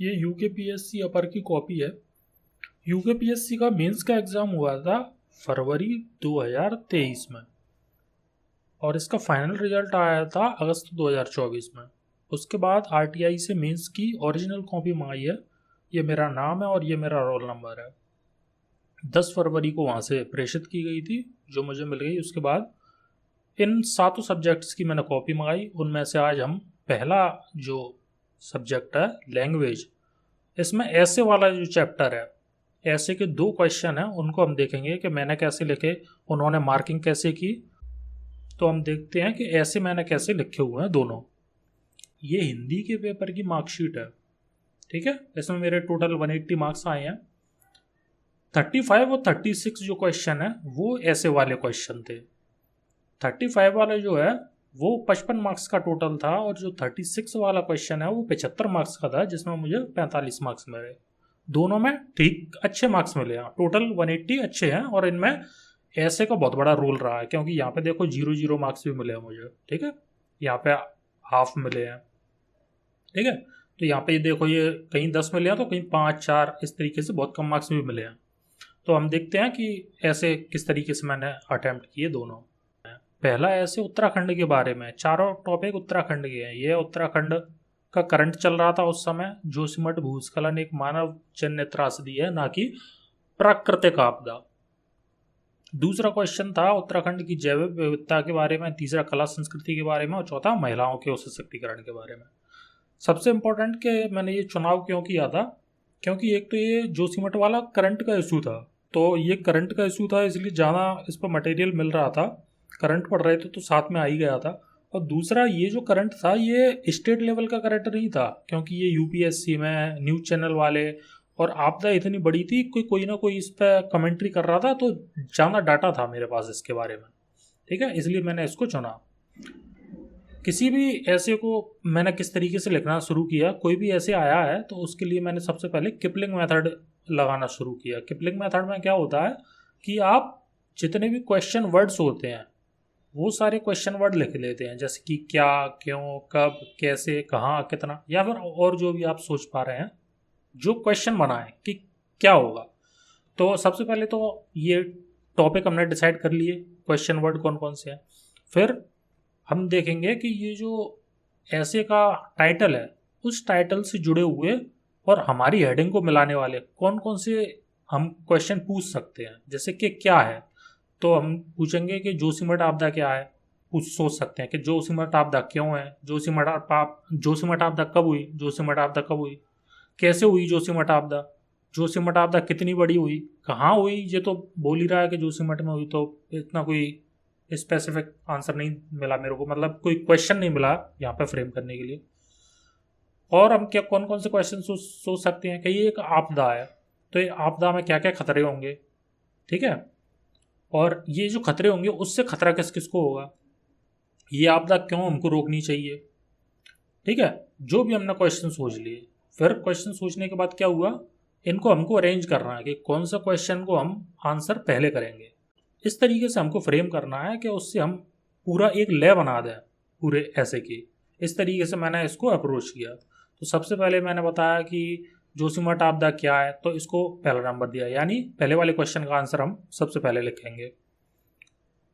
ये यूकेपीएससी अपर की कॉपी है। यूकेपीएससी का मेंस का एग्ज़ाम हुआ था फरवरी 2023 में और इसका फाइनल रिजल्ट आया था अगस्त 2024 में। उसके बाद आरटीआई से मेंस की ओरिजिनल कॉपी मंगाई है। ये मेरा नाम है और ये मेरा रोल नंबर है। 10 फरवरी को वहाँ से प्रेषित की गई थी, जो मुझे मिल गई। उसके बाद इन 7 सब्जेक्ट्स की मैंने कॉपी मंगाई। उनमें से आज हम पहला जो सब्जेक्ट है लैंग्वेज, इसमें ऐसे वाला जो चैप्टर है, ऐसे के 2 क्वेश्चन हैं, उनको हम देखेंगे कि मैंने कैसे लिखे, उन्होंने मार्किंग कैसे की। तो हम देखते हैं कि ऐसे मैंने कैसे लिखे हुए हैं दोनों। ये हिंदी के पेपर की मार्कशीट है, ठीक है। इसमें मेरे टोटल 180 मार्क्स आए हैं। 35 और 36 जो क्वेश्चन है वो ऐसे वाले क्वेश्चन थे। 35 वाला जो है वो 55 मार्क्स का टोटल था और जो 36 वाला क्वेश्चन है वो 75 मार्क्स का था, जिसमें मुझे 45 मार्क्स मिले। दोनों में ठीक अच्छे मार्क्स मिले हैं। टोटल 180 अच्छे हैं और इनमें ऐसे का बहुत बड़ा रोल रहा है, क्योंकि यहाँ पे देखो 0 मार्क्स भी मिले हैं मुझे, ठीक है। यहाँ पे हाफ मिले हैं, ठीक है। तो यहाँ पे देखो ये कहीं 10 मिले हैं तो कहीं 5, 4, इस तरीके से बहुत कम मार्क्स भी मिले हैं। तो हम देखते हैं कि ऐसे किस तरीके से मैंने अटैम्प्ट किए दोनों। पहला ऐसे उत्तराखंड के बारे में, चारों टॉपिक उत्तराखंड के हैं। ये उत्तराखंड का करंट चल रहा था उस समय। जोशीमठ भूस्खलन एक मानव जन्य त्रासदी है, ना कि प्राकृतिक आपदा। दूसरा क्वेश्चन था उत्तराखंड की जैव विविधता के बारे में, तीसरा कला संस्कृति के बारे में और चौथा महिलाओं के सशक्तिकरण के बारे में। सबसे इम्पोर्टेंट कि मैंने ये चुनाव क्यों किया था, क्योंकि एक तो ये जोशीमठ वाला करंट का इशू था, तो ये करंट का इशू था इसलिए ज़्यादा इस पर मटेरियल मिल रहा था। करंट पढ़ रहे थे तो साथ में आ ही गया था। और दूसरा ये जो करंट था ये स्टेट लेवल का करंट नहीं था, क्योंकि ये यूपीएससी में न्यूज़ चैनल वाले, और आपदा इतनी बड़ी थी कोई ना कोई इस पर कमेंट्री कर रहा था, तो ज़्यादा डाटा था मेरे पास इसके बारे में, ठीक है। इसलिए मैंने इसको चुना। किसी भी ऐसे को मैंने किस तरीके से लिखना शुरू किया, कोई भी ऐसे आया है तो उसके लिए मैंने सबसे पहले किपलिंग मेथड लगाना शुरू किया। किपलिंग मेथड में क्या होता है कि आप जितने भी क्वेश्चन वर्ड्स होते हैं वो सारे क्वेश्चन वर्ड लिख लेते हैं, जैसे कि क्या, क्यों, कब, कैसे, कहाँ, कितना, या फिर और जो भी आप सोच पा रहे हैं जो क्वेश्चन बनाए कि क्या होगा। तो सबसे पहले तो ये टॉपिक हमने डिसाइड कर लिए, क्वेश्चन वर्ड कौन कौन से हैं। फिर हम देखेंगे कि ये जो ऐसे का टाइटल है उस टाइटल से जुड़े हुए और हमारी हेडिंग को मिलाने वाले कौन कौन से हम क्वेश्चन पूछ सकते हैं। जैसे कि क्या है तो हम पूछेंगे कि जोशीमठ आपदा क्या है, कुछ सोच सकते हैं कि जोशीमठ आपदा क्यों है, जोशीमठ आपदा कब हुई, जोशीमठ आपदा कब हुई, कैसे हुई जोशीमठ आपदा, जोशीमठ आपदा कितनी बड़ी हुई, कहाँ हुई। ये तो बोल ही रहा है कि जोशीमठ में हुई, तो इतना कोई स्पेसिफिक आंसर नहीं मिला मेरे को, मतलब कोई क्वेश्चन नहीं मिला यहाँ पे फ्रेम करने के लिए। और हम क्या कौन कौन से क्वेश्चन सोच सकते हैं कि ये एक आपदा है तो ये आपदा में क्या क्या खतरे होंगे, ठीक है। और ये जो खतरे होंगे उससे खतरा किस किस को होगा, ये आपदा क्यों हमको रोकनी चाहिए, ठीक है। जो भी हमने क्वेश्चन सोच लिए, फिर क्वेश्चन सोचने के बाद क्या हुआ, इनको हमको अरेंज करना है कि कौन सा क्वेश्चन को हम आंसर पहले करेंगे। इस तरीके से हमको फ्रेम करना है कि उससे हम पूरा एक ले बना दें पूरे ऐसे की। इस तरीके से मैंने इसको अप्रोच किया। तो सबसे पहले मैंने बताया कि जोशीमठ आपदा क्या है, तो इसको पहला नंबर दिया, यानी पहले वाले क्वेश्चन का आंसर हम सबसे पहले लिखेंगे।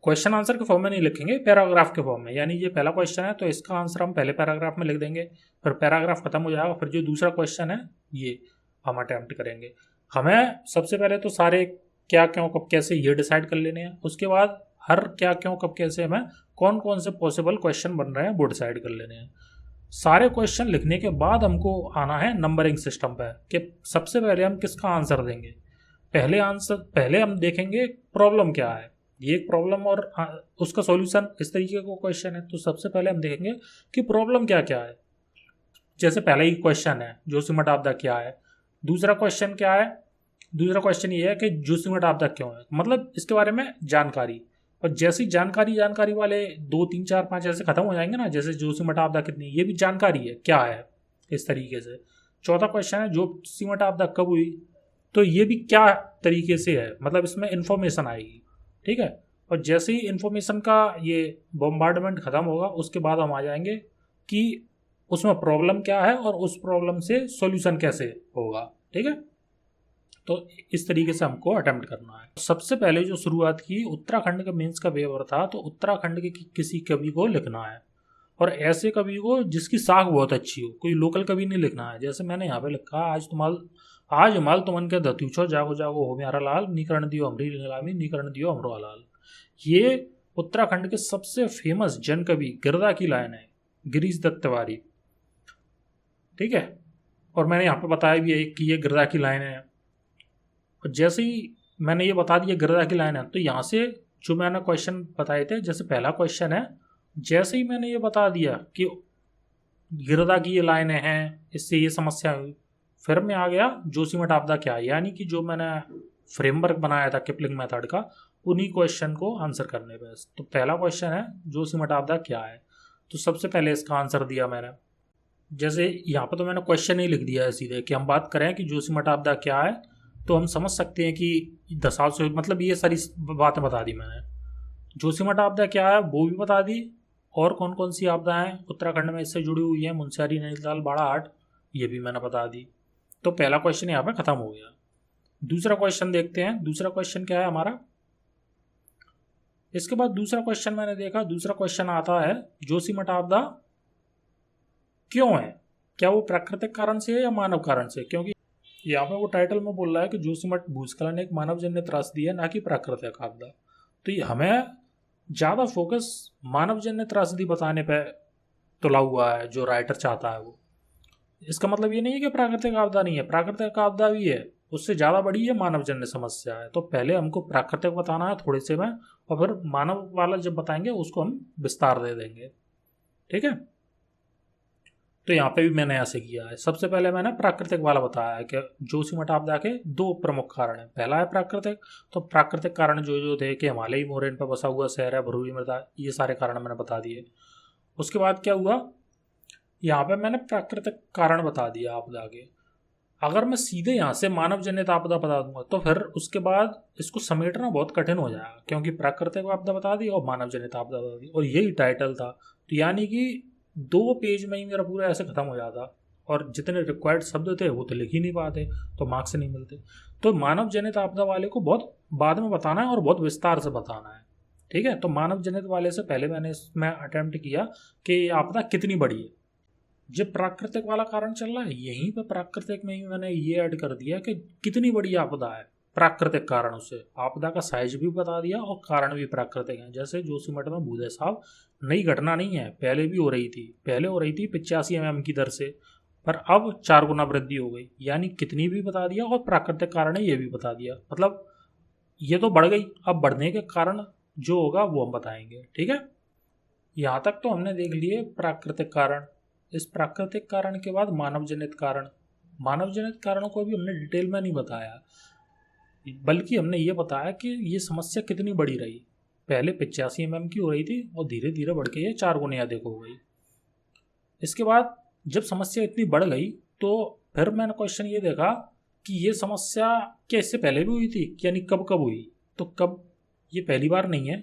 क्वेश्चन आंसर के फॉर्म में नहीं लिखेंगे, पैराग्राफ के फॉर्म में, यानी ये पहला क्वेश्चन है तो इसका आंसर हम पहले पैराग्राफ में लिख देंगे। फिर पैराग्राफ खत्म हो जाएगा, फिर जो दूसरा क्वेश्चन है ये हम अटैम्प्ट करेंगे। हमें सबसे पहले तो सारे क्या, क्यों, कब, कैसे ये डिसाइड कर लेने हैं। उसके बाद हर क्या, क्यों, कब, कैसे हमें कौन कौन से पॉसिबल क्वेश्चन बन रहे हैं वो डिसाइड कर लेने हैं। सारे क्वेश्चन लिखने के बाद हमको आना है नंबरिंग सिस्टम पे कि सबसे पहले हम किसका आंसर देंगे। पहले हम देखेंगे प्रॉब्लम क्या है, ये एक प्रॉब्लम और उसका सॉल्यूशन, इस तरीके का क्वेश्चन है। तो सबसे पहले हम देखेंगे कि प्रॉब्लम क्या क्या है। जैसे पहला ही क्वेश्चन है जोशीमठ आपदा क्या है, दूसरा क्वेश्चन क्या है, दूसरा क्वेश्चन ये है कि जोशीमठ आपदा क्यों है, मतलब इसके बारे में जानकारी। और जैसी जानकारी वाले 2, 3, 4, 5 ऐसे खत्म हो जाएंगे ना, जैसे जोशीमठ आपदा कितनी, ये भी जानकारी है क्या है, इस तरीके से। चौथा क्वेश्चन है जोशीमठ आपदा कब हुई, तो ये भी क्या तरीके से है, मतलब इसमें इंफॉर्मेशन आएगी, ठीक है। और जैसे ही इंफॉर्मेशन का ये बॉम्बार्डमेंट खत्म होगा उसके बाद हम आ जाएंगे कि उसमें प्रॉब्लम क्या है और उस प्रॉब्लम से सॉल्यूशन कैसे होगा। ठीक है, तो इस तरीके से हमको अटेम्प्ट करना है। सबसे पहले जो शुरुआत की, उत्तराखंड का मेंस का पेपर था, तो उत्तराखंड के किसी कवि को लिखना है, और ऐसे कवि को जिसकी साख बहुत अच्छी हो, कोई लोकल कवि नहीं लिखना है। जैसे मैंने यहाँ पे लिखा, आज माल तुमन के दत्यूछो, जागो जागो हो म्यारा लाल, नीकरण दियो हमरी नीलामी, नीकरण दियो हमरो हलाल। ये उत्तराखंड के सबसे फेमस जन कवि गिरदा की लाइन है, गिरीश दत्त तिवारी। ठीक है, और मैंने यहाँ पे बताया भी है कि ये गिरदा की लाइन है। और जैसे ही मैंने ये बता दिया गिरदा की लाइन है, तो यहाँ से जो मैंने क्वेश्चन बताए थे, जैसे पहला क्वेश्चन है, जैसे ही मैंने ये बता दिया कि गिरदा की ये लाइनें हैं, इससे ये समस्या हुई, फिर मैं आ गया जोशीमठ आपदा क्या है, यानी कि जो मैंने फ्रेमवर्क बनाया था किपलिंग मेथड का, उन्हीं क्वेश्चन को आंसर करने पे। तो पहला क्वेश्चन है जोशीमठ आपदा क्या है, तो सबसे पहले इसका आंसर दिया मैंने। जैसे यहाँ पर तो मैंने क्वेश्चन ही लिख दिया है सीधे कि हम बात करें कि जोशीमठ आपदा क्या है, तो हम समझ सकते हैं कि दशा से, मतलब ये सारी बातें बता दी मैंने। जोशीमठ आपदा क्या है वो भी बता दी, और कौन कौन सी आपदाएं उत्तराखंड में इससे जुड़ी हुई हैं, मुनस्यारी, नैनीताल, बाड़ाहाट, ये भी मैंने बता दी। तो पहला क्वेश्चन यहाँ पे खत्म हो गया। दूसरा क्वेश्चन देखते हैं, दूसरा क्वेश्चन क्या है हमारा। इसके बाद दूसरा क्वेश्चन मैंने देखा, दूसरा क्वेश्चन आता है जोशीमठ आपदा क्यों है, क्या वो प्राकृतिक कारण से है या मानव कारण से। क्योंकि यहाँ पे वो टाइटल में बोल रहा है कि जोशीमठ भूस्खलन एक मानवजन्य त्रासदी है, ना कि प्राकृतिक आपदा। तो ये हमें ज़्यादा फोकस मानवजन्य त्रासदी बताने पे तुला हुआ है जो राइटर चाहता है वो। इसका मतलब ये नहीं है कि प्राकृतिक आपदा नहीं है, प्राकृतिक आपदा भी है, उससे ज़्यादा बड़ी है मानवजन्य समस्या है। तो पहले हमको प्राकृतिक बताना है थोड़े से में, और फिर मानव वाला जब बताएंगे उसको हम विस्तार दे देंगे। ठीक है, तो यहाँ पे भी मैंने ऐसे किया है। सबसे पहले मैंने प्राकृतिक वाला बताया है कि जोशीमठ आपदा के दो प्रमुख कारण हैं। पहला है प्राकृतिक, तो प्राकृतिक कारण जो जो थे कि हिमालयी मोरेन पर बसा हुआ शहर है, भरूवी मृदा, ये सारे कारण मैंने बता दिए। उसके बाद क्या हुआ, यहाँ पे मैंने प्राकृतिक कारण बता दिया आपदा के। अगर मैं सीधे यहाँ से मानव जनित आपदा बता दूंगा तो फिर उसके बाद इसको समेटना बहुत कठिन हो जाएगा, क्योंकि प्राकृतिक आपदा बता दी और मानव जनित आपदा बता दी, और यही टाइटल था। तो यानी कि 2 पेज में ही मेरा पूरा ऐसे खत्म हो जाता, और जितने रिक्वायर्ड शब्द थे वो तो लिख ही नहीं पाते, तो मार्क्स नहीं मिलते। तो मानव जनित आपदा वाले को बहुत बाद में बताना है और बहुत विस्तार से बताना है। ठीक है, तो मानव जनित वाले से पहले मैंने इसमें अटेम्प्ट किया कि आपदा कितनी बड़ी है। जब प्राकृतिक वाला कारण चल रहा है, यहीं पे प्राकृतिक में ही मैंने ये ऐड कर दिया कि कितनी बड़ी आपदा है प्राकृतिक कारणों से। आपदा का साइज भी बता दिया और कारण भी प्राकृतिक है। जैसे जोशीमठ में भूदे साहब नई घटना नहीं है, पहले भी हो रही थी, पहले हो रही थी 85 mm की दर से, पर अब 4 गुना वृद्धि हो गई, यानी कितनी भी बता दिया, और प्राकृतिक कारण है ये भी बता दिया। मतलब ये तो बढ़ गई, अब बढ़ने के कारण जो होगा वो हम बताएंगे। ठीक है, यहाँ तक तो हमने देख लिए प्राकृतिक कारण। इस प्राकृतिक कारण के बाद मानव जनित कारण। मानव जनित कारणों को भी हमने डिटेल में नहीं बताया, बल्कि हमने ये बताया कि ये समस्या कितनी बड़ी रही। पहले 85 mm की हो रही थी और धीरे धीरे बढ़ के ये 4 गुने अधिक हो गई। इसके बाद जब समस्या इतनी बढ़ गई तो फिर मैंने क्वेश्चन ये देखा कि ये समस्या क्या इससे पहले भी हुई थी, यानी कब कब हुई। तो कब, ये पहली बार नहीं है,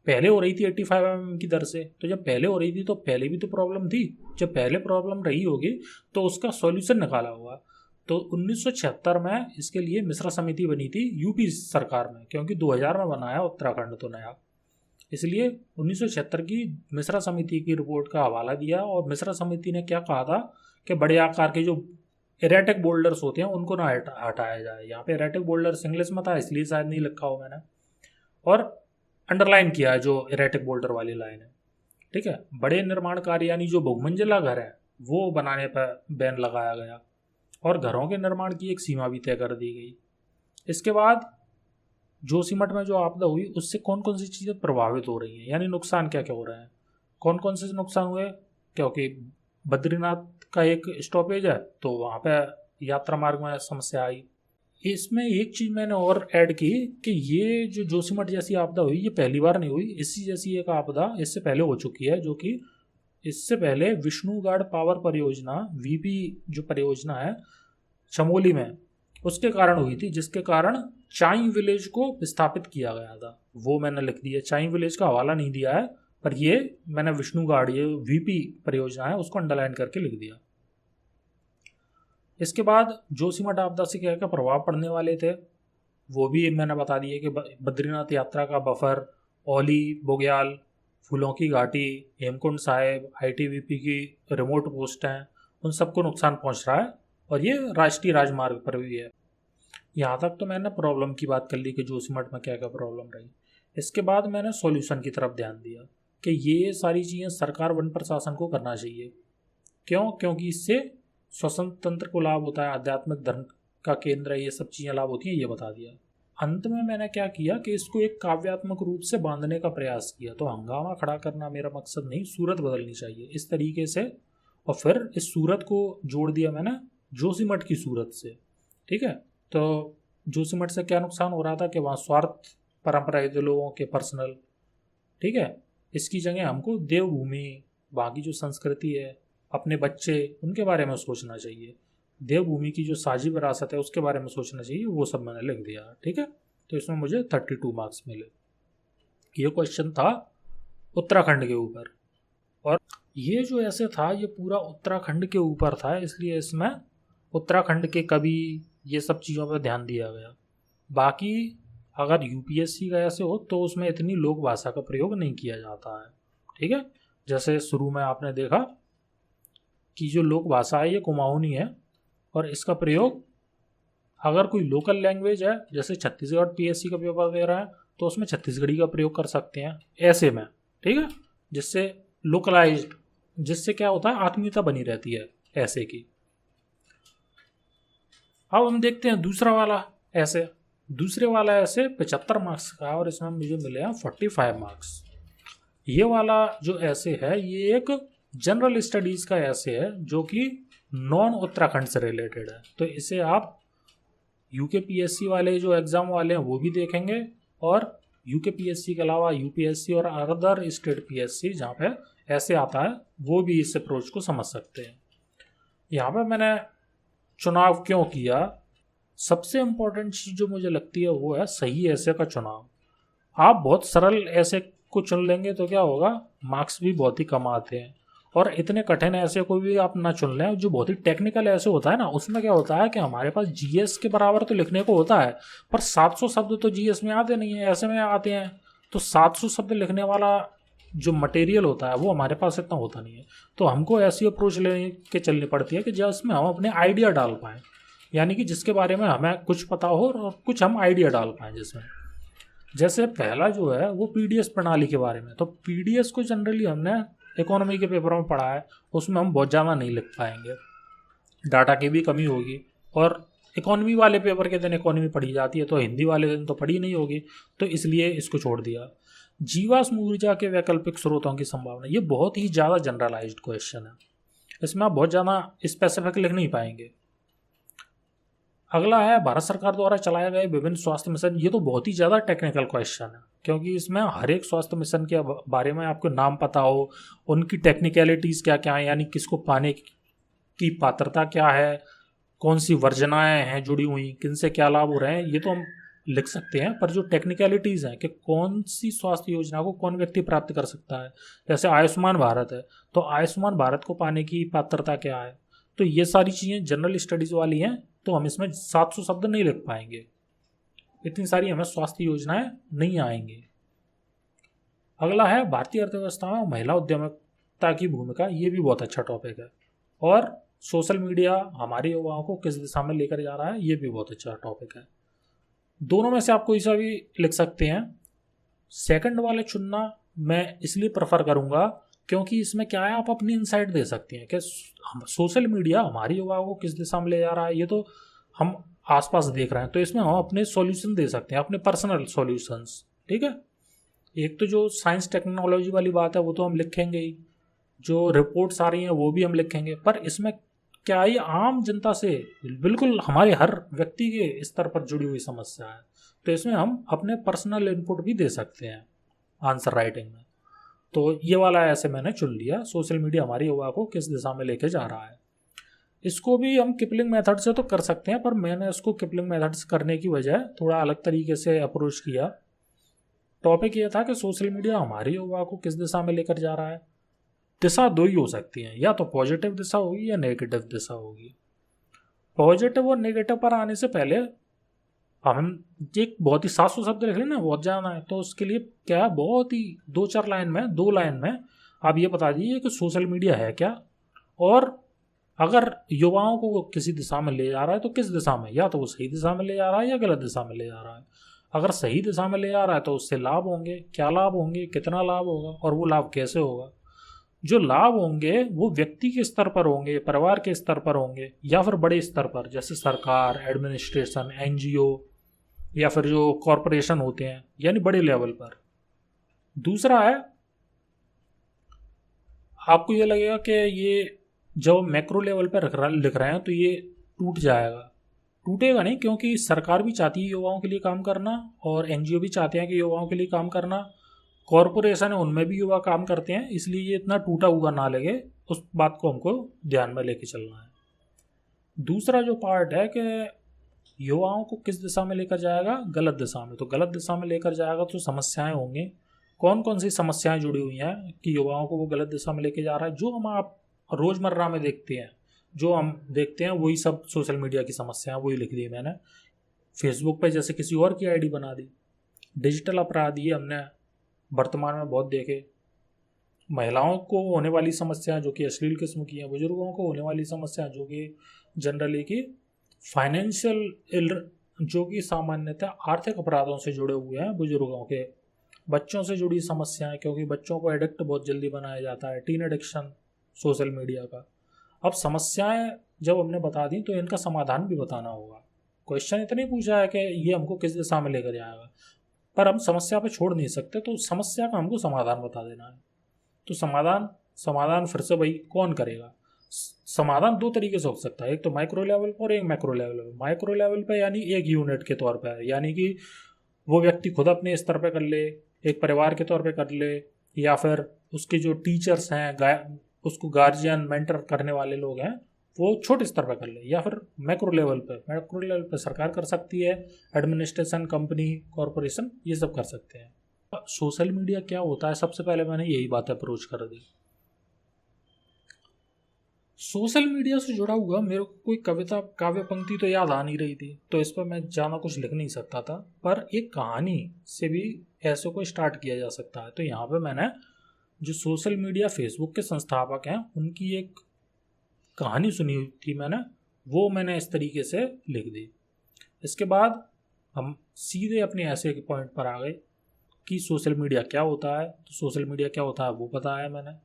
पहले हो रही थी 85 mm की दर से। तो जब पहले हो रही थी तो पहले भी तो प्रॉब्लम थी, जब पहले प्रॉब्लम रही होगी तो उसका सॉल्यूशन निकाला होगा। तो 1976 में इसके लिए मिश्रा समिति बनी थी यूपी सरकार में, क्योंकि 2000 में बनाया उत्तराखंड तो नया, इसलिए 1976 की मिश्रा समिति की रिपोर्ट का हवाला दिया। और मिश्रा समिति ने क्या कहा था कि बड़े आकार के जो एरेटिक बोल्डर्स होते हैं उनको ना हटाया जाए। यहाँ पे एरेटिक बोल्डर्स इंग्लिश में था इसलिए शायद नहीं लिखा हो मैंने, और अंडरलाइन किया है जो एरेटिक बोल्डर वाली लाइन है। ठीक है, बड़े निर्माण कार्य यानी जो बहुमंजिला घर है वो बनाने पर बैन लगाया गया, और घरों के निर्माण की एक सीमा भी तय कर दी गई। इसके बाद जोशीमठ में जो आपदा हुई उससे कौन कौन सी चीज़ें प्रभावित हो रही हैं, यानी नुकसान क्या क्या हो रहे हैं, कौन कौन से नुकसान हुए। क्योंकि बद्रीनाथ का एक स्टॉपेज है तो वहाँ पे यात्रा मार्ग में समस्या आई। इसमें एक चीज़ मैंने और ऐड की कि ये जो जोशीमठ जैसी आपदा हुई ये पहली बार नहीं हुई, इसी जैसी एक आपदा इससे पहले हो चुकी है, जो कि इससे पहले विष्णुगढ़ पावर परियोजना वीपी जो परियोजना है चमोली में, उसके कारण हुई थी, जिसके कारण चाई विलेज को विस्थापित किया गया था। वो मैंने लिख दिया, चाई विलेज का हवाला नहीं दिया है, पर ये मैंने विष्णु गार्ड ये वीपी परियोजना है उसको अंडरलाइन करके लिख दिया। इसके बाद जोशीमठ आपदा से क्या क्या प्रभाव पड़ने वाले थे वो भी मैंने बता दिए कि बद्रीनाथ यात्रा का बफर, औली, बुग्याल, फूलों की घाटी, हेमकुंड साहिब, आईटीबीपी की रिमोट पोस्ट हैं, उन सबको नुकसान पहुंच रहा है और ये राष्ट्रीय राजमार्ग पर भी है। यहाँ तक तो मैंने प्रॉब्लम की बात कर ली कि जोशीमठ में क्या क्या प्रॉब्लम रही। इसके बाद मैंने सॉल्यूशन की तरफ ध्यान दिया कि ये सारी चीज़ें सरकार वन प्रशासन को करना चाहिए। क्यों? क्योंकि इससे श्वसन तंत्र को लाभ होता है, आध्यात्मिक धर्म का केंद्र है, ये सब चीज़ें लाभ होती हैं, ये बता दिया। अंत में मैंने क्या किया कि इसको एक काव्यात्मक रूप से बांधने का प्रयास किया। तो हंगामा खड़ा करना मेरा मकसद नहीं, सूरत बदलनी चाहिए इस तरीके से। और फिर इस सूरत को जोड़ दिया मैंने जोशीमठ की सूरत से। ठीक है, तो जोशीमठ से क्या नुकसान हो रहा था कि वहाँ स्वार्थ परंपराएं थे लोगों के पर्सनल। ठीक है, इसकी जगह हमको देवभूमि, वहाँ की जो संस्कृति है, अपने बच्चे, उनके बारे में सोचना चाहिए। देवभूमि की जो साझी विरासत है उसके बारे में सोचना चाहिए। वो सब मैंने लिख दिया। ठीक है, तो इसमें मुझे 32 मार्क्स मिले। ये क्वेश्चन था उत्तराखंड के ऊपर, और ये जो ऐसे था ये पूरा उत्तराखंड के ऊपर था, इसलिए इसमें उत्तराखंड के कवि, ये सब चीज़ों पर ध्यान दिया गया। बाकी अगर यूपीएससी का ऐसे हो तो उसमें इतनी लोक भाषा का प्रयोग नहीं किया जाता है। ठीक है, जैसे शुरू में आपने देखा कि जो लोक भाषा है ये कुमाऊनी है, और इसका प्रयोग अगर कोई लोकल लैंग्वेज है, जैसे छत्तीसगढ़ पीएससी का पेपर दे रहा है तो उसमें छत्तीसगढ़ी का प्रयोग कर सकते हैं ऐसे में। ठीक है, जिससे लोकलाइज्ड, जिससे क्या होता है आत्मीयता बनी रहती है ऐसे की। अब हम देखते हैं दूसरा वाला ऐसे। दूसरे वाला ऐसे 75 मार्क्स का, और इसमें मुझे मिले हैं 45 मार्क्स। ये वाला जो ऐसे है ये एक जनरल स्टडीज का ऐसे है जो कि नॉन उत्तराखंड से रिलेटेड है। तो इसे आप यूकेपीएससी वाले जो एग्ज़ाम वाले हैं वो भी देखेंगे, और यूकेपीएससी के अलावा यूपीएससी और अदर स्टेट पीएससी जहाँ पे ऐसे आता है वो भी इस अप्रोच को समझ सकते हैं। यहाँ पे मैंने चुनाव क्यों किया, सबसे इम्पोर्टेंट चीज़ जो मुझे लगती है वो है सही ऐसे का चुनाव। आप बहुत सरल ऐसे को चुन लेंगे तो क्या होगा, मार्क्स भी बहुत ही कम आते हैं। और इतने कठिन ऐसे को भी आप ना चुन लें जो बहुत ही टेक्निकल ऐसे होता है ना, उसमें क्या होता है कि हमारे पास जीएस के बराबर तो लिखने को होता है, पर 700 शब्द तो जीएस में आते नहीं है, ऐसे में आते हैं। तो 700 शब्द लिखने वाला जो मटेरियल होता है वो हमारे पास इतना होता नहीं है। तो हमको ऐसी अप्रोच ले के चलनी पड़ती है कि जिसमें हम अपने आइडिया डाल पाएँ, यानी कि जिसके बारे में हमें कुछ पता हो और कुछ हम आइडिया डाल पाएँ जिसमें। जैसे पहला जो है वो पीडीएस प्रणाली के बारे में। तो पीडीएस को जनरली हमने इकोनॉमी के पेपरों में पढ़ा है, उसमें हम बहुत ज़्यादा नहीं लिख पाएंगे, डाटा की भी कमी होगी। और इकोनॉमी वाले पेपर के दिन इकोनॉमी पढ़ी जाती है तो हिंदी वाले दिन तो पढ़ी नहीं होगी, तो इसलिए इसको छोड़ दिया। जीवाश्म ऊर्जा के वैकल्पिक स्रोतों की संभावना, ये बहुत ही ज़्यादा जनरलाइज्ड क्वेश्चन है, इसमें आप बहुत ज़्यादा स्पेसिफिक लिख नहीं पाएंगे। अगला है भारत सरकार द्वारा चलाए गए विभिन्न स्वास्थ्य मिशन। ये तो बहुत ही ज़्यादा टेक्निकल क्वेश्चन है, क्योंकि इसमें हर एक स्वास्थ्य मिशन के बारे में आपको नाम पता हो, उनकी टेक्निकलिटीज़ क्या क्या हैं, यानी किसको पाने की पात्रता क्या है, कौन सी वर्जनाएँ हैं जुड़ी हुई, किन से क्या लाभ हो रहे हैं, ये तो हम लिख सकते हैं। पर जो टेक्निकलिटीज़ हैं कि कौन सी स्वास्थ्य योजना को कौन व्यक्ति प्राप्त कर सकता है, जैसे आयुष्मान भारत है तो आयुष्मान भारत को पाने की पात्रता क्या है, तो ये सारी चीज़ें जनरल स्टडीज़ वाली हैं, तो हम इसमें 700 शब्द नहीं लिख पाएंगे, इतनी सारी हमें स्वास्थ्य योजनाएं नहीं आएंगी। अगला है भारतीय अर्थव्यवस्था में महिला उद्यमिता की भूमिका। ये भी बहुत अच्छा टॉपिक है। और सोशल मीडिया हमारे युवाओं को किस दिशा में लेकर जा रहा है, ये भी बहुत अच्छा टॉपिक है। दोनों में से आप कोई सा भी लिख सकते हैं। सेकंड वाले चुनना मैं इसलिए प्रेफर करूँगा क्योंकि इसमें क्या है, आप अपनी इनसाइट दे सकते हैं कि सोशल मीडिया हमारे युवाओं को किस दिशा में ले जा रहा है, ये तो हम आसपास देख रहे हैं, तो इसमें हम अपने सॉल्यूशन दे सकते हैं, अपने पर्सनल सॉल्यूशंस। ठीक है, एक तो जो साइंस टेक्नोलॉजी वाली बात है वो तो हम लिखेंगे ही, जो रिपोर्ट्स आ रही हैं वो भी हम लिखेंगे, पर इसमें क्या ये आम जनता से बिल्कुल हमारे हर व्यक्ति के स्तर पर जुड़ी हुई समस्या है, तो इसमें हम अपने पर्सनल इनपुट भी दे सकते हैं आंसर राइटिंग में। तो ये वाला ऐसे मैंने चुन लिया, सोशल मीडिया हमारे युवा को किस दिशा में लेके जा रहा है। इसको भी हम किपलिंग मेथड से तो कर सकते हैं, पर मैंने इसको किपलिंग मेथड से करने की बजाय थोड़ा अलग तरीके से अप्रोच किया। टॉपिक ये था कि सोशल मीडिया हमारे युवा को किस दिशा में लेकर जा रहा है। दिशा दो ही हो सकती हैं, या तो पॉजिटिव दिशा होगी या नेगेटिव दिशा होगी। पॉजिटिव और नेगेटिव पर आने से पहले हम एक बहुत ही 700 शब्द लिख लेना, बहुत जाना है, तो उसके लिए क्या है, बहुत ही 2 लाइन में आप ये बता दीजिए कि सोशल मीडिया है क्या, और अगर युवाओं को वो किसी दिशा में ले जा रहा है तो किस दिशा में, या तो वो सही दिशा में ले जा रहा है या गलत दिशा में ले जा रहा है। अगर सही दिशा में ले जा रहा है तो उससे लाभ होंगे, क्या लाभ होंगे, कितना लाभ होगा, और वो लाभ कैसे होगा। जो लाभ होंगे वो व्यक्ति के स्तर पर होंगे, परिवार के स्तर पर होंगे, या फिर बड़े स्तर पर जैसे सरकार, एडमिनिस्ट्रेशन, एनजीओ, या फिर जो कॉरपोरेशन होते हैं, यानी बड़े लेवल पर। दूसरा है, आपको ये लगेगा कि ये जब मैक्रो लेवल पर लिख रहे हैं तो ये टूट जाएगा। टूटेगा नहीं, क्योंकि सरकार भी चाहती है युवाओं के लिए काम करना, और एनजीओ भी चाहते हैं कि युवाओं के लिए काम करना, कॉरपोरेशन है उनमें भी युवा काम करते हैं, इसलिए ये इतना टूटा हुआ ना लगे, उस बात को हमको ध्यान में लेके चलना है। दूसरा जो पार्ट है कि युवाओं को किस दिशा में लेकर जाएगा, गलत दिशा में। तो गलत दिशा में लेकर जाएगा तो समस्याएं होंगी। कौन कौन सी समस्याएं जुड़ी हुई हैं कि युवाओं को वो गलत दिशा में लेके जा रहा है। जो हम आप रोज़मर्रा में देखते हैं, जो हम देखते हैं वही सब सोशल मीडिया की समस्याएं, वही लिख दी मैंने। फेसबुक पे जैसे किसी और की आईडी बना दी। डिजिटल अपराध ये हमने वर्तमान में बहुत देखे। महिलाओं को होने वाली समस्याएं जो कि अश्लील किस्म की हैं, बुजुर्गों को होने वाली समस्याएं जो कि जनरली की फाइनेंशियल, जो कि सामान्यतः आर्थिक अपराधों से जुड़े हुए हैं बुजुर्गों के। बच्चों से जुड़ी समस्याएं, क्योंकि बच्चों को एडिक्ट बहुत जल्दी बनाया जाता है, टीन एडिक्शन सोशल मीडिया का। अब समस्याएं जब हमने बता दी तो इनका समाधान भी बताना होगा। क्वेश्चन इतना ही पूछा है कि ये हमको किस दिशा में लेकर जाएगा, पर हम समस्या पे छोड़ नहीं सकते, तो समस्या का हमको समाधान बता देना है। तो समाधान फिर से भाई कौन करेगा। समाधान दो तरीके से हो सकता है, एक तो माइक्रो लेवल पर और एक मैक्रो लेवल पर। माइक्रो लेवल पर यानी एक यूनिट के तौर पर, यानी कि वो व्यक्ति खुद अपने स्तर पर कर ले, एक परिवार के तौर पर कर ले, या फिर उसके जो टीचर्स हैं, उसको गार्जियन मेंटर करने वाले लोग हैं, वो छोटे स्तर पर कर ले। या फिर मैक्रो लेवल पर सरकार कर सकती है, एडमिनिस्ट्रेशन, कंपनी, कॉरपोरेशन, ये सब कर सकते हैं। सोशल मीडिया क्या होता है, सबसे पहले मैंने यही बात अप्रोच कर दी। सोशल मीडिया से जुड़ा हुआ मेरे को कोई कविता, काव्य पंक्ति तो याद आ नहीं रही थी, तो इस पर मैं ज़्यादा कुछ लिख नहीं सकता था, पर एक कहानी से भी ऐसे को स्टार्ट किया जा सकता है। तो यहाँ पे मैंने जो सोशल मीडिया फेसबुक के संस्थापक हैं उनकी एक कहानी सुनी हुई थी वो मैंने इस तरीके से लिख दी। इसके बाद हम सीधे अपने ऐसे के पॉइंट पर आ गए कि सोशल मीडिया क्या होता है। तो सोशल मीडिया क्या होता है वो बताया मैंने।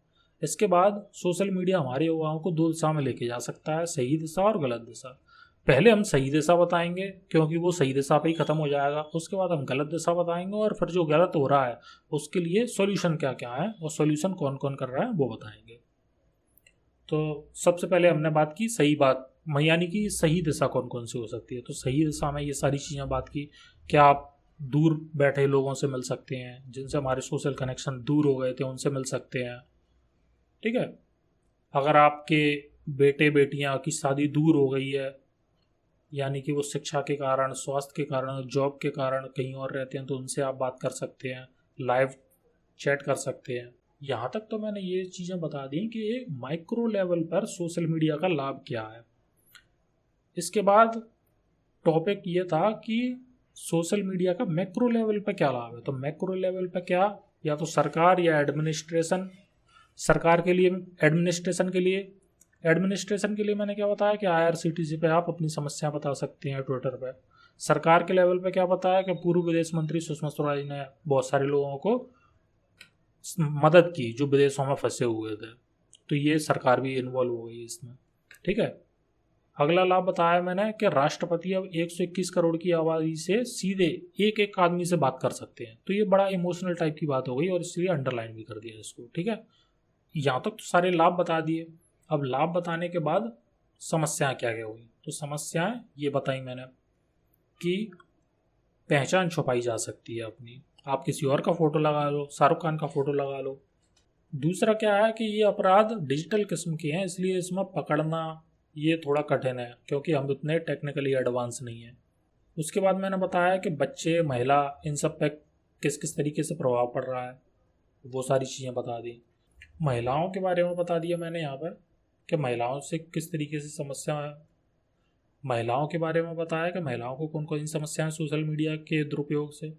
इसके बाद सोशल मीडिया हमारे युवाओं को दो दिशा में लेके जा सकता है, सही दिशा और गलत दिशा। पहले हम सही दिशा बताएंगे, क्योंकि वो सही दिशा पे ही ख़त्म हो जाएगा। उसके बाद हम गलत दिशा बताएंगे, और फिर जो गलत हो रहा है उसके लिए सॉल्यूशन क्या क्या है और सॉल्यूशन कौन कौन कर रहा है वो बताएंगे। तो सबसे पहले हमने बात की सही बात, यानी कि सही दिशा कौन कौन सी हो सकती है। तो सही दिशा में ये सारी चीज़ें बात की। क्या आप दूर बैठे लोगों से मिल सकते हैं, जिनसे हमारे सोशल कनेक्शन दूर हो गए थे उनसे मिल सकते हैं, ठीक है। अगर आपके बेटे बेटियां की शादी दूर हो गई है, यानी कि वो शिक्षा के कारण, स्वास्थ्य के कारण, जॉब के कारण कहीं और रहते हैं, तो उनसे आप बात कर सकते हैं, लाइव चैट कर सकते हैं। यहाँ तक तो मैंने ये चीज़ें बता दी कि एक माइक्रो लेवल पर सोशल मीडिया का लाभ क्या है। इसके बाद टॉपिक ये था कि सोशल मीडिया का मैक्रो लेवल पर क्या लाभ है। तो मैक्रो लेवल पर क्या, या तो सरकार या एडमिनिस्ट्रेशन। सरकार के लिए, एडमिनिस्ट्रेशन के लिए मैंने क्या बताया कि IRCTC पे आप अपनी समस्या बता सकते हैं, ट्विटर पे। सरकार के लेवल पे क्या बताया कि पूर्व विदेश मंत्री सुषमा स्वराज ने बहुत सारे लोगों को मदद की जो विदेशों में फंसे हुए थे, तो ये सरकार भी इन्वॉल्व हो गई इसमें, ठीक है। अगला लाभ बताया मैंने कि राष्ट्रपति अब 121 करोड़ की आबादी से सीधे एक एक आदमी से बात कर सकते हैं। तो ये बड़ा इमोशनल टाइप की बात हो गई, और इसलिए अंडरलाइन भी कर दिया इसको, ठीक है। यहाँ तक तो सारे लाभ बता दिए। अब लाभ बताने के बाद समस्याएं क्या क्या हुई। तो समस्याएं ये बताई मैंने कि पहचान छुपाई जा सकती है अपनी, आप किसी और का फ़ोटो लगा लो, शाहरुख खान का फ़ोटो लगा लो। दूसरा क्या है कि ये अपराध डिजिटल किस्म के हैं, इसलिए इसमें पकड़ना ये थोड़ा कठिन है, क्योंकि हम उतने टेक्निकली एडवांस नहीं हैं। उसके बाद मैंने बताया कि बच्चे, महिला, इन सब पे किस किस तरीके से प्रभाव पड़ रहा है, वो सारी चीज़ें बता दी। महिलाओं के बारे में बता दिया मैंने यहाँ पर कि महिलाओं से किस तरीके से समस्या है। महिलाओं के बारे में बताया कि महिलाओं को कौन कौन सी समस्याएं सोशल मीडिया के दुरुपयोग से,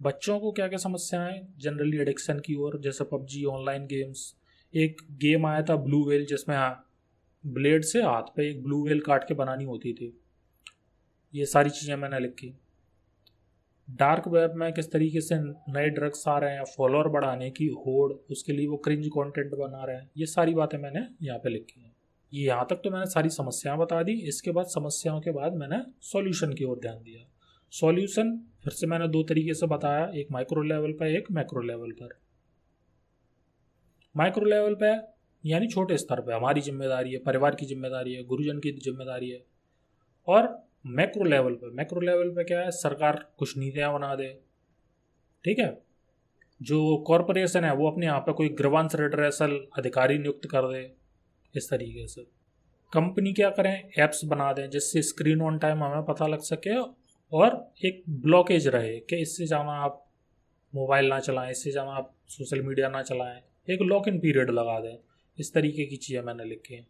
बच्चों को क्या क्या समस्याएं जनरली एडिक्शन की ओर, जैसे पबजी, ऑनलाइन गेम्स। एक गेम आया था ब्लू व्हेल, जिसमें ब्लेड से हाथ पे एक ब्लू व्हेल काट के बनानी होती थी। ये सारी चीज़ें मैंने लिखी। डार्क वेब में किस तरीके से नए ड्रग्स आ रहे हैं, फॉलोअर बढ़ाने की होड़, उसके लिए वो क्रिंज कंटेंट बना रहे हैं। ये सारी बातें मैंने यहाँ पे लिखी हैं। ये यहाँ तक तो मैंने सारी समस्याएं बता दी। इसके बाद समस्याओं के बाद मैंने सॉल्यूशन की ओर ध्यान दिया। सॉल्यूशन फिर से मैंने दो तरीके से बताया, एक माइक्रो लेवल पर, एक मैक्रो लेवल पर। माइक्रो लेवल पे यानी छोटे स्तर पे हमारी जिम्मेदारी है, परिवार की जिम्मेदारी है, गुरुजन की जिम्मेदारी है। और मैक्रो लेवल पे क्या है, सरकार कुछ नीतियाँ बना दे, ठीक है। जो कॉरपोरेशन है वो अपने यहाँ पे कोई ग्रीवांस रिड्रेसल अधिकारी नियुक्त कर दे। इस तरीके से कंपनी क्या करें, एप्स बना दें जिससे स्क्रीन ऑन टाइम हमें पता लग सके और एक ब्लॉकेज रहे कि इससे ज़्यादा आप मोबाइल ना चलाएं, इससे ज़्यादा आप सोशल मीडिया ना चलाएं, एक लॉक इन पीरियड लगा दें। इस तरीके की चीज़ें मैंने लिखी हैं।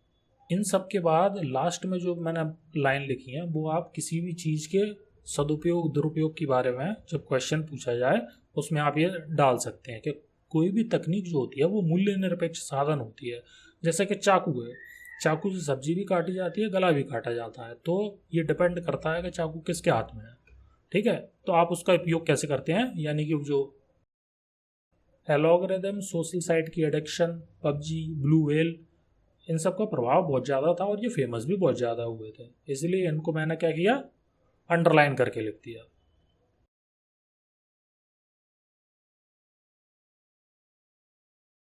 इन सब के बाद लास्ट में जो मैंने लाइन लिखी है वो आप किसी भी चीज़ के सदुपयोग दुरुपयोग के बारे में जब क्वेश्चन पूछा जाए उसमें आप ये डाल सकते हैं कि कोई भी तकनीक जो होती है वो मूल्य निरपेक्ष साधन होती है। जैसे कि चाकू है, चाकू से सब्जी भी काटी जाती है, गला भी काटा जाता है, तो ये डिपेंड करता है कि चाकू किसके हाथ में है, ठीक है। तो आप उसका उपयोग कैसे करते हैं, यानी कि जो एल्गोरिदम, सोशल साइट की एडिक्शन, पबजी, ब्लू व्हेल, इन सब का प्रभाव बहुत ज़्यादा था और ये फेमस भी बहुत ज़्यादा हुए थे, इसलिए इनको मैंने क्या किया, अंडरलाइन करके लिख दिया।